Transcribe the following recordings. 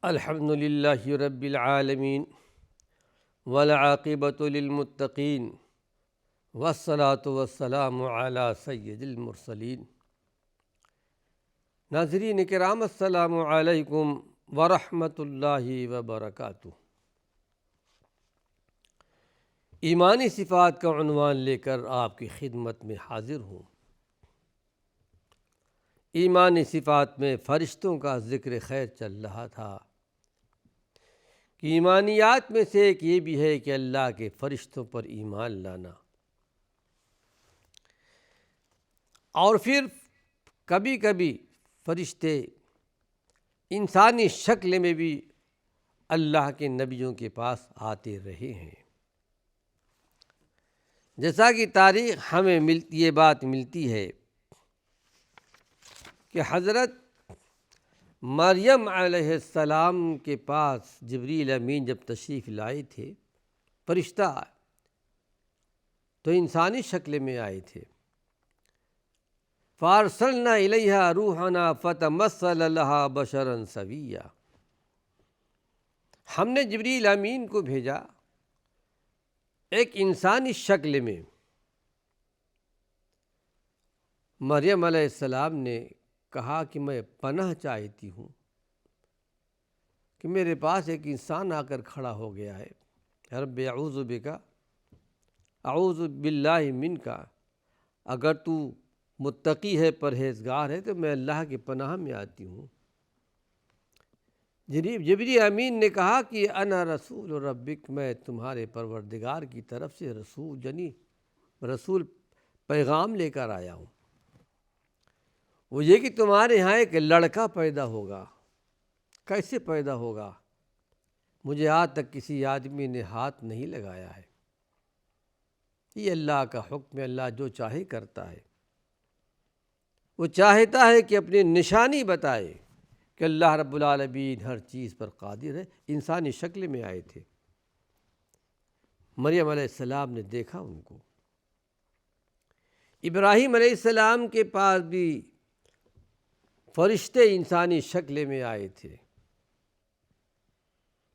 الحمد للہ رب العالمین والعاقبۃ للمتقین والصلاۃ والسلام علی سید المرسلین۔ ناظرین کرام، السلام علیکم ورحمۃ اللہ وبرکاتہ۔ ایمانی صفات کا عنوان لے کر آپ کی خدمت میں حاضر ہوں۔ ایمانی صفات میں فرشتوں کا ذکر خیر چل رہا تھا کہ ایمانیات میں سے ایک یہ بھی ہے کہ اللہ کے فرشتوں پر ایمان لانا، اور پھر کبھی کبھی فرشتے انسانی شکل میں بھی اللہ کے نبیوں کے پاس آتے رہے ہیں۔ جیسا کہ تاریخ ہمیں یہ بات ملتی ہے کہ حضرت مریم علیہ السلام کے پاس جبریل امین جب تشریف لائے تھے، فرشتہ تو انسانی شکل میں آئے تھے۔ فارسلنا الیہا روحنا فتمثل لہا بشرا سویا، ہم نے جبریل امین کو بھیجا ایک انسانی شکل میں۔ مریم علیہ السلام نے کہا کہ میں پناہ چاہتی ہوں کہ میرے پاس ایک انسان آ کر کھڑا ہو گیا ہے، رب اعوذ بک، اعوذ باللہ منک، اگر تو متقی ہے، پرہیزگار ہے، تو میں اللہ کی پناہ میں آتی ہوں۔ جبریل امین نے کہا کہ انا رسول ربک، میں تمہارے پروردگار کی طرف سے رسول پیغام لے کر آیا ہوں۔ وہ یہ کہ تمہارے یہاں ایک لڑکا پیدا ہوگا۔ کیسے پیدا ہوگا؟ مجھے آج تک کسی آدمی نے ہاتھ نہیں لگایا ہے۔ یہ اللہ کا حکم ہے، اللہ جو چاہے کرتا ہے۔ وہ چاہتا ہے کہ اپنی نشانی بتائے کہ اللہ رب العالمین ہر چیز پر قادر ہے۔ انسانی شکل میں آئے تھے۔ مریم علیہ السلام نے دیکھا ان کو۔ ابراہیم علیہ السلام کے پاس بھی فرشتے انسانی شکل میں آئے تھے،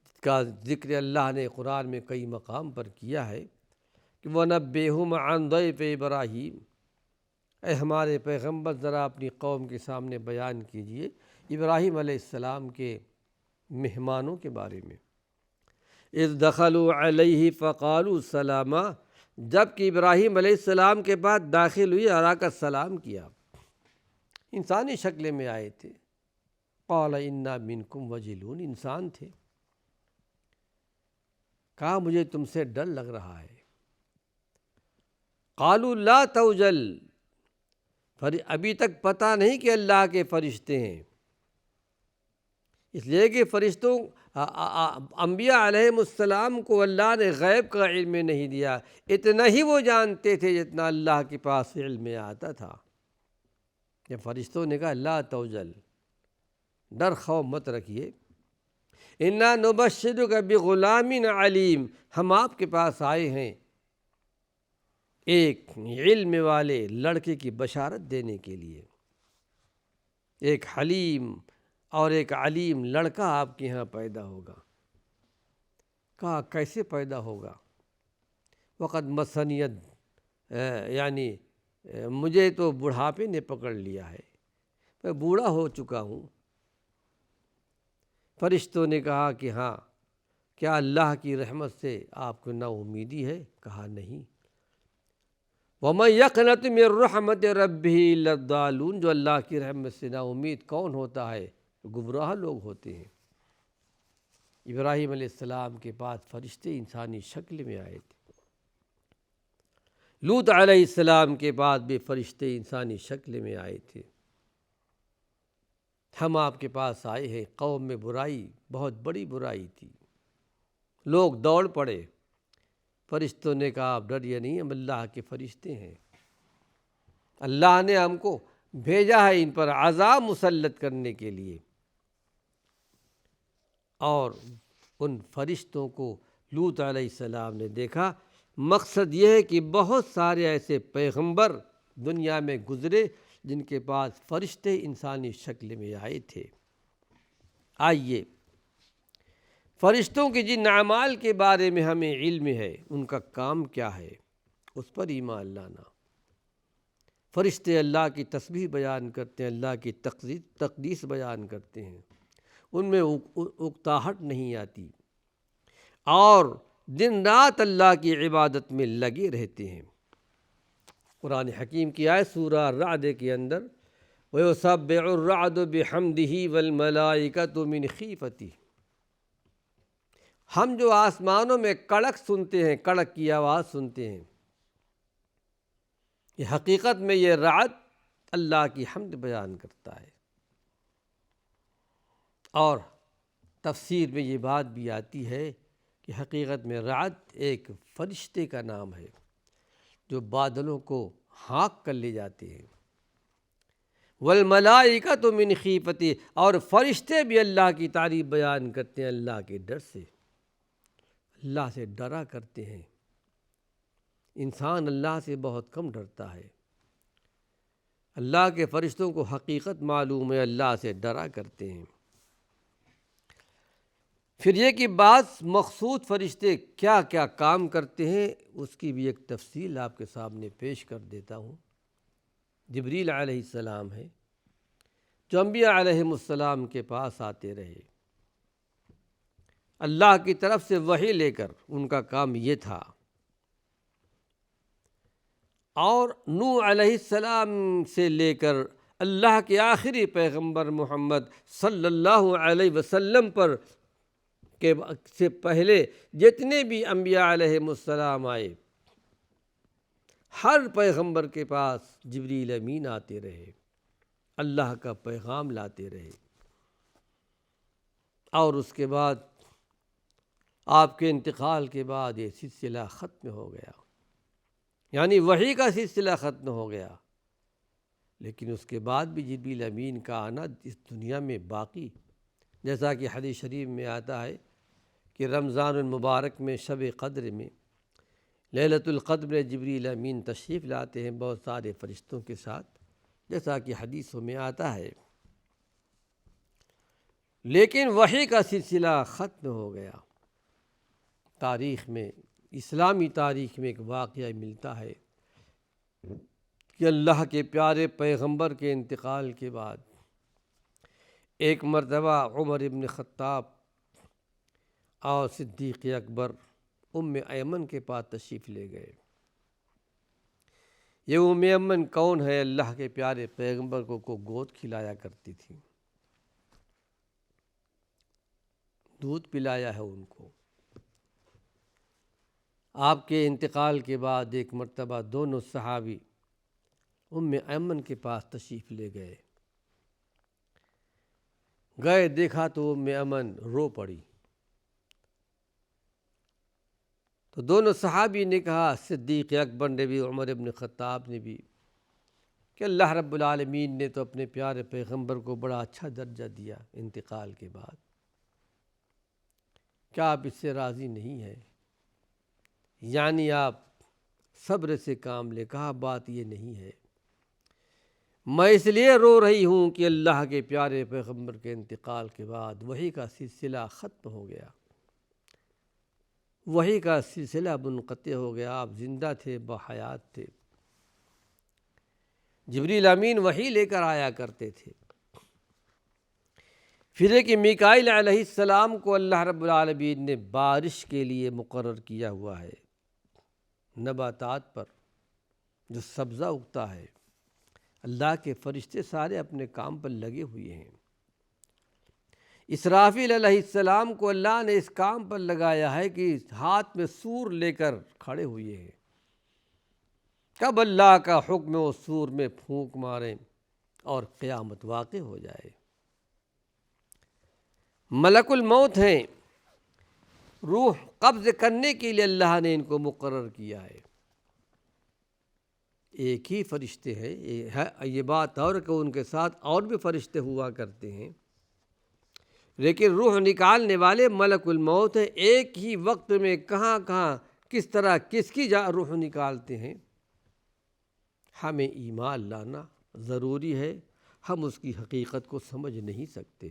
جس کا ذکر اللہ نے قرآن میں کئی مقام پر کیا ہے کہ وَنَبِّئْهُمْ عَنْ ضَيْفِ ابراہیم، اے ہمارے پیغمبر ذرا اپنی قوم کے سامنے بیان کیجئے ابراہیم علیہ السلام کے مہمانوں کے بارے میں۔ اذ دخلوا علیہ فقالوا سلاما، جب کہ ابراہیم علیہ السلام کے بعد داخل ہوئے اور آ کر سلام کیا۔ انسانی شکل میں آئے تھے۔ قال انا منکم وجلون، انسان تھے۔ کہا مجھے تم سے ڈر لگ رہا ہے۔ قالوا لا توجل، ابھی تک پتہ نہیں کہ اللہ کے فرشتے ہیں، اس لیے کہ فرشتوں انبیاء علیہم السلام کو اللہ نے غیب کا علم نہیں دیا، اتنا ہی وہ جانتے تھے جتنا اللہ کے پاس علم آتا تھا۔ کہ فرشتوں نے کہا لا توجل، ڈر خوف مت رکھیے، انا نبشرک بغلام علیم، ہم آپ کے پاس آئے ہیں ایک علم والے لڑکے کی بشارت دینے کے لیے۔ ایک حلیم اور ایک علیم لڑکا آپ کے یہاں پیدا ہوگا۔ کہا کیسے پیدا ہوگا؟ وقد مسنیت، یعنی مجھے تو بڑھاپے نے پکڑ لیا ہے، میں بوڑھا ہو چکا ہوں۔ فرشتوں نے کہا کہ ہاں، کیا اللہ کی رحمت سے آپ کو نا امیدی ہے؟ کہا نہیں۔ وَمَن يَقْنَطُ مِن رَحْمَتِ رَبِّهِ إِلَّا الضَّالُّونَ، جو اللہ کی رحمت سے نا امید کون ہوتا ہے؟ گمراہ لوگ ہوتے ہیں۔ ابراہیم علیہ السلام کے بعد فرشتے انسانی شکل میں آئے تھے۔ لوط علیہ السلام کے بعد بھی فرشتے انسانی شکل میں آئے تھے۔ ہم آپ کے پاس آئے ہیں، قوم میں برائی، بہت بڑی برائی تھی، لوگ دوڑ پڑے۔ فرشتوں نے کہا آپ ڈریے نہیں، ہم اللہ کے فرشتے ہیں، اللہ نے ہم کو بھیجا ہے ان پر عذاب مسلط کرنے کے لیے۔ اور ان فرشتوں کو لوط علیہ السلام نے دیکھا۔ مقصد یہ ہے کہ بہت سارے ایسے پیغمبر دنیا میں گزرے جن کے پاس فرشتے انسانی شکل میں آئے تھے۔ آئیے فرشتوں کے جن اعمال کے بارے میں ہمیں علم ہے، ان کا کام کیا ہے، اس پر ایمان لانا۔ فرشتے اللہ کی تسبیح بیان کرتے ہیں، اللہ کی تقدیس بیان کرتے ہیں، ان میں اکتاہٹ نہیں آتی، اور دن رات اللہ کی عبادت میں لگے رہتے ہیں۔ قرآن حکیم کی آیت سورہ الرعد کے اندر وَيُسَبِّحُ الرَّعْدُ بِحَمْدِهِ وَالْمَلَائِكَةُ مِنْ خِیفَتِهِ۔ ہم جو آسمانوں میں کڑک سنتے ہیں، کڑک کی آواز سنتے ہیں، یہ حقیقت میں یہ رعد اللہ کی حمد بیان کرتا ہے۔ اور تفسیر میں یہ بات بھی آتی ہے کہ حقیقت میں رعد ایک فرشتے کا نام ہے جو بادلوں کو ہانک کر لے جاتے ہیں۔ والملائکۃ من خیفتی، اور فرشتے بھی اللہ کی تعریف بیان کرتے ہیں اللہ کے ڈر سے، اللہ سے ڈرا کرتے ہیں۔ انسان اللہ سے بہت کم ڈرتا ہے، اللہ کے فرشتوں کو حقیقت معلوم ہے، اللہ سے ڈرا کرتے ہیں۔ پھر یہ کہ بعض مخصوص فرشتے کیا کیا کام کرتے ہیں، اس کی بھی ایک تفصیل آپ کے سامنے پیش کر دیتا ہوں۔ جبریل علیہ السلام ہے جو انبیاء علیہم السلام کے پاس آتے رہے، اللہ کی طرف سے وحی لے کر، ان کا کام یہ تھا۔ اور نوح علیہ السلام سے لے کر اللہ کے آخری پیغمبر محمد صلی اللہ علیہ وسلم پر کے سے پہلے جتنے بھی انبیاء علیہم السلام آئے، ہر پیغمبر کے پاس جبریل امین آتے رہے، اللہ کا پیغام لاتے رہے، اور اس کے بعد آپ کے انتقال کے بعد یہ سلسلہ ختم ہو گیا، یعنی وحی کا سلسلہ ختم ہو گیا۔ لیکن اس کے بعد بھی جبریل امین کا آنا اس دنیا میں باقی، جیسا کہ حدیث شریف میں آتا ہے کہ رمضان المبارک میں شب قدر میں، لیلۃ القدر میں جبریل امین تشریف لاتے ہیں بہت سارے فرشتوں کے ساتھ، جیسا کہ حدیثوں میں آتا ہے۔ لیکن وحی کا سلسلہ ختم ہو گیا۔ تاریخ میں، اسلامی تاریخ میں ایک واقعہ ملتا ہے کہ اللہ کے پیارے پیغمبر کے انتقال کے بعد ایک مرتبہ عمر ابن خطاب اور صدیق اکبر ام ایمن کے پاس تشریف لے گئے۔ یہ ام ایمن کون ہے؟ اللہ کے پیارے پیغمبر کو گود کھلایا کرتی تھی، دودھ پلایا ہے ان کو۔ آپ کے انتقال کے بعد ایک مرتبہ دونوں صحابی ام ایمن کے پاس تشریف لے گئے، دیکھا تو ام ایمن رو پڑی۔ تو دونوں صحابی نے کہا، صدیق اکبر نے بھی، عمر ابن خطاب نے بھی، کہ اللہ رب العالمین نے تو اپنے پیارے پیغمبر کو بڑا اچھا درجہ دیا انتقال کے بعد، کیا آپ اس سے راضی نہیں ہیں؟ یعنی آپ صبر سے کام لے۔ کہا بات یہ نہیں ہے، میں اس لیے رو رہی ہوں کہ اللہ کے پیارے پیغمبر کے انتقال کے بعد وحی کا سلسلہ ختم ہو گیا، وحی کا سلسلہ منقطع ہو گیا، آپ زندہ تھے، بحیات تھے، جبریل امین وحی لے کر آیا کرتے تھے۔ پھر ہے کہ میکائیل علیہ السلام کو اللہ رب العالمین نے بارش کے لیے مقرر کیا ہوا ہے، نباتات پر جو سبزہ اگتا ہے، اللہ کے فرشتے سارے اپنے کام پر لگے ہوئے ہیں۔ اسرافیل علیہ السلام کو اللہ نے اس کام پر لگایا ہے کہ ہاتھ میں سور لے کر کھڑے ہوئے ہیں، کب اللہ کا حکم وہ سور میں پھونک ماریں اور قیامت واقع ہو جائے۔ ملک الموت ہیں، روح قبض کرنے کے لیے اللہ نے ان کو مقرر کیا ہے۔ ایک ہی فرشتے ہیں، یہ بات اور کہ ان کے ساتھ اور بھی فرشتے ہوا کرتے ہیں، لیکن روح نکالنے والے ملک الموت ہیں۔ ایک ہی وقت میں کہاں کہاں کس طرح کس کی روح نکالتے ہیں، ہمیں ایمان لانا ضروری ہے، ہم اس کی حقیقت کو سمجھ نہیں سکتے۔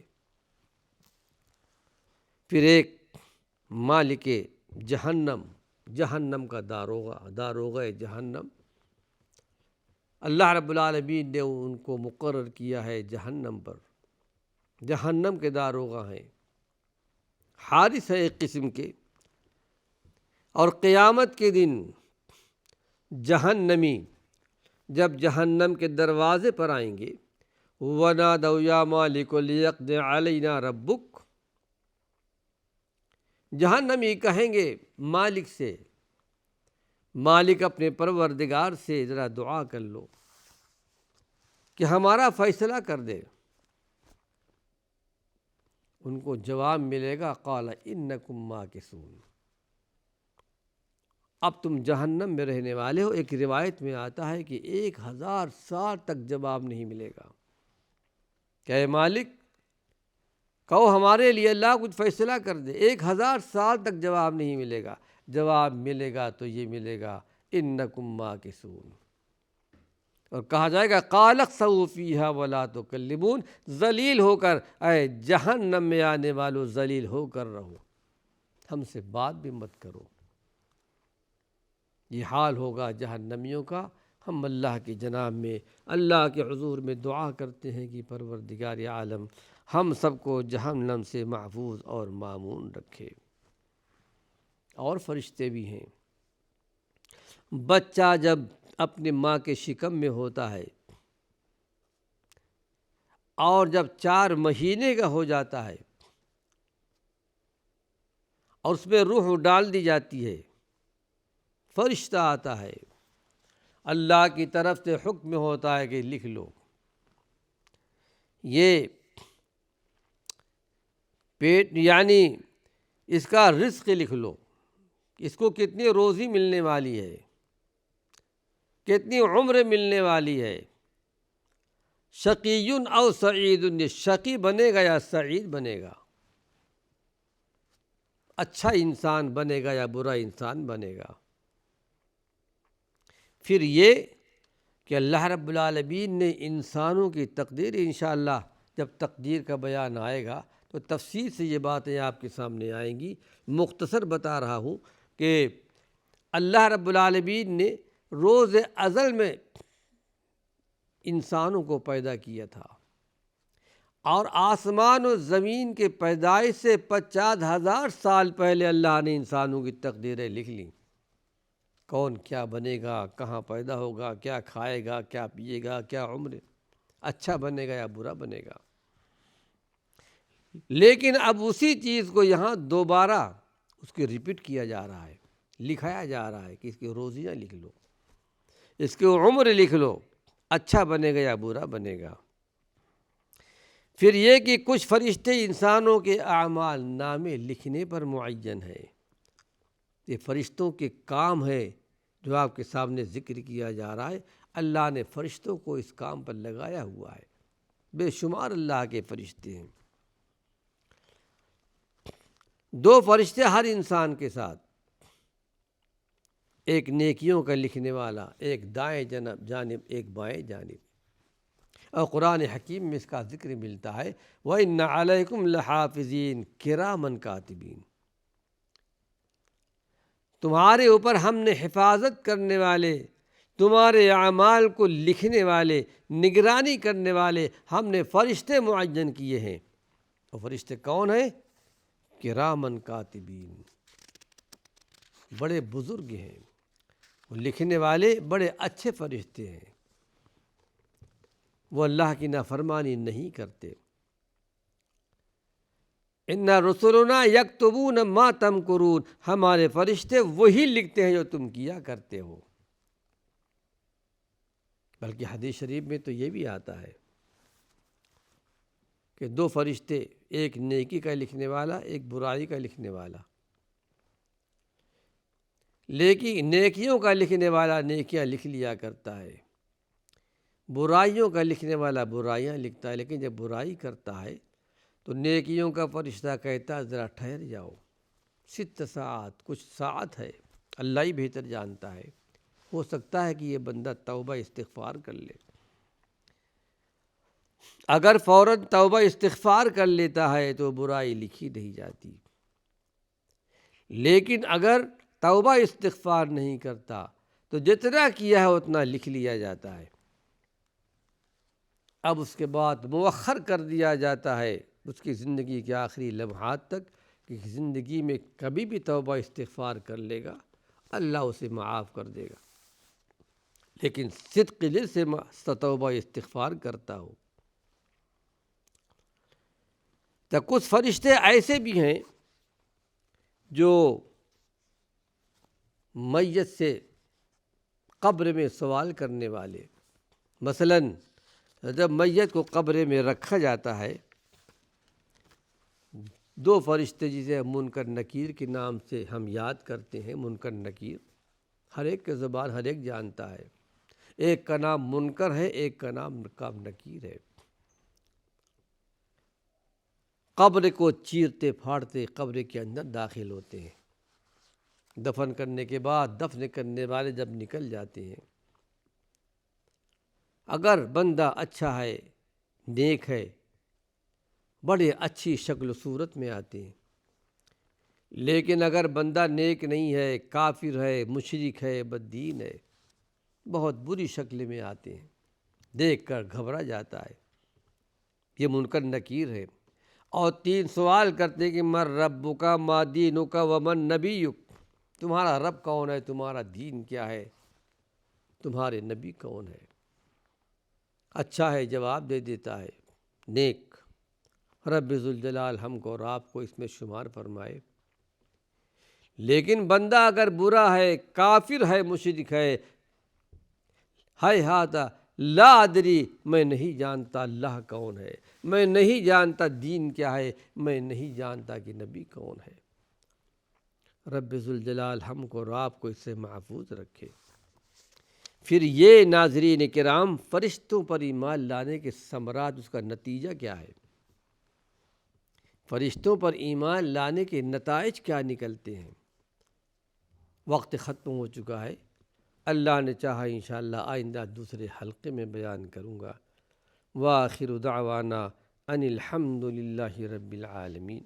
پھر ایک مالک جہنم، جہنم کا داروغہ جہنم، اللہ رب العالمین نے ان کو مقرر کیا ہے جہنم پر، جہنم کے داروغہ ہیں، حارس ہے ایک قسم کے۔ اور قیامت کے دن جہنمی جب جہنم کے دروازے پر آئیں گے، وَنَادَوْا يَا مَالِكُ لِيَقْضِ عَلَيْنَا رَبُّكَ، جہنمی کہیں گے مالک سے، مالک اپنے پروردگار سے ذرا دعا کر لو کہ ہمارا فیصلہ کر دے۔ ان کو جواب ملے گا قال انکم ماکثون، اب تم جہنم میں رہنے والے ہو۔ ایک روایت میں آتا ہے کہ 1000 سال تک جواب نہیں ملے گا کہ اے مالک کہو ہمارے لیے اللہ کچھ فیصلہ کر دے۔ 1000 سال تک جواب نہیں ملے گا، جواب ملے گا تو یہ ملے گا انکم ماکثون، اور کہا جائے گا قال اخسؤوا فیہا ولا تکلمون، ذلیل ہو کر اے جہنم میں آنے والو ذلیل ہو کر رہو، ہم سے بات بھی مت کرو۔ یہ حال ہوگا جہنمیوں کا۔ ہم اللہ کی جناب میں، اللہ کے حضور میں دعا کرتے ہیں کہ پروردگار عالم ہم سب کو جہنم سے محفوظ اور مامون رکھے۔ اور فرشتے بھی ہیں۔ بچہ جب اپنی ماں کے شکم میں ہوتا ہے اور جب 4 مہینے کا ہو جاتا ہے اور اس میں روح ڈال دی جاتی ہے، فرشتہ آتا ہے، اللہ کی طرف سے حکم ہوتا ہے کہ لکھ لو، یہ پیٹ یعنی اس کا رزق لکھ لو، اس کو کتنی روزی ملنے والی ہے، کتنی عمر ملنے والی ہے، شقی او سعید، یہ شقی بنے گا یا سعید بنے گا، اچھا انسان بنے گا یا برا انسان بنے گا۔ پھر یہ کہ اللہ رب العالمین نے انسانوں کی تقدیر، انشاءاللہ جب تقدیر کا بیان آئے گا تو تفصیل سے یہ باتیں آپ کے سامنے آئیں گی۔ مختصر بتا رہا ہوں کہ اللہ رب العالمین نے روز ازل میں انسانوں کو پیدا کیا تھا، اور آسمان و زمین کے پیدائش سے 50,000 سال پہلے اللہ نے انسانوں کی تقدیریں لکھ لیں۔ کون کیا بنے گا، کہاں پیدا ہوگا، کیا کھائے گا، کیا پیے گا، کیا عمر، اچھا بنے گا یا برا بنے گا۔ لیکن اب اسی چیز کو یہاں دوبارہ اس کی ریپیٹ کیا جا رہا ہے، لکھایا جا رہا ہے کہ اس کی روزیاں لکھ لو، اس کی عمر لکھ لو، اچھا بنے گا یا برا بنے گا۔ پھر یہ کہ کچھ فرشتے انسانوں کے اعمال نامے لکھنے پر معین ہیں۔ یہ فرشتوں کے کام ہے جو آپ کے سامنے ذکر کیا جا رہا ہے۔ اللہ نے فرشتوں کو اس کام پر لگایا ہوا ہے، بے شمار اللہ کے فرشتے ہیں۔ 2 فرشتے ہر انسان کے ساتھ، ایک نیکیوں کا لکھنے والا، ایک دائیں جانب ایک بائیں جانب، اور قرآن حکیم میں اس کا ذکر ملتا ہے وَإِنَّ عَلَيْكُمْ لَحَافِظِينَ كِرَامًا كَاتِبِينَ، تمہارے اوپر ہم نے حفاظت کرنے والے، تمہارے اعمال کو لکھنے والے، نگرانی کرنے والے ہم نے فرشتے معین کیے ہیں۔ اور فرشتے کون ہیں؟ کرامن کاتبین، بڑے بزرگ ہیں، وہ لکھنے والے بڑے اچھے فرشتے ہیں، وہ اللہ کی نافرمانی نہیں کرتے۔ ان رسلنا یکتبون ما تمکرون، ہمارے فرشتے وہی لکھتے ہیں جو تم کیا کرتے ہو۔ بلکہ حدیث شریف میں تو یہ بھی آتا ہے کہ 2 فرشتے، ایک نیکی کا لکھنے والا، ایک برائی کا لکھنے والا، لیکن نیکیوں کا لکھنے والا نیکیاں لکھ لیا کرتا ہے، برائیوں کا لکھنے والا برائیاں لکھتا ہے، لیکن جب برائی کرتا ہے تو نیکیوں کا فرشتہ کہتا ہے ذرا ٹھہر جاؤ، 6 ساعت، کچھ ساعت ہے، اللہ ہی بہتر جانتا ہے، ہو سکتا ہے کہ یہ بندہ توبہ استغفار کر لے۔ اگر فوراً توبہ استغفار کر لیتا ہے تو برائی لکھی نہیں جاتی، لیکن اگر توبہ استغفار نہیں کرتا تو جتنا کیا ہے اتنا لکھ لیا جاتا ہے، اب اس کے بعد مؤخر کر دیا جاتا ہے اس کی زندگی کے آخری لمحات تک کہ زندگی میں کبھی بھی توبہ استغفار کر لے گا اللہ اسے معاف کر دے گا، لیکن صدق دل سے توبہ استغفار کرتا ہو۔ تو کچھ فرشتے ایسے بھی ہیں جو میت سے قبر میں سوال کرنے والے، مثلاً جب میت کو قبر میں رکھا جاتا ہے، دو فرشتے جسے منکر نکیر کے نام سے ہم یاد کرتے ہیں، منکر نکیر ہر ایک کے زبان ہر ایک جانتا ہے، ایک کا نام منکر ہے، ایک کا نام نکیر ہے۔ قبر کو چیرتے پھاڑتے قبر کے اندر داخل ہوتے ہیں، دفن کرنے کے بعد دفن کرنے والے جب نکل جاتے ہیں، اگر بندہ اچھا ہے، نیک ہے، بڑے اچھی شکل و صورت میں آتے ہیں، لیکن اگر بندہ نیک نہیں ہے، کافر ہے، مشرک ہے، بددین ہے، بہت بری شکل میں آتے ہیں، دیکھ کر گھبرا جاتا ہے، یہ منکر نکیر ہے۔ اور تین سوال کرتے کہ من ربک ما دینک ومن نبیک، تمہارا رب کون ہے، تمہارا دین کیا ہے، تمہارے نبی کون ہے۔ اچھا ہے جواب دے دیتا ہے، نیک، رب ذوالجلال ہم کو اور آپ کو اس میں شمار فرمائے۔ لیکن بندہ اگر برا ہے، کافر ہے، مشرک ہے، ہیہاتا لا ادری، میں نہیں جانتا اللہ کون ہے، میں نہیں جانتا دین کیا ہے، میں نہیں جانتا کہ نبی کون ہے۔ رب ذوالجلال ہم کو اور آپ کو اس سے محفوظ رکھے۔ پھر یہ ناظرین کرام فرشتوں پر ایمان لانے کے ثمرات، اس کا نتیجہ کیا ہے، فرشتوں پر ایمان لانے کے نتائج کیا نکلتے ہیں۔ وقت ختم ہو چکا ہے، اللہ نے چاہا انشاءاللہ آئندہ دوسرے حلقے میں بیان کروں گا۔ وآخر دعوانا ان الحمد للہ رب العالمین۔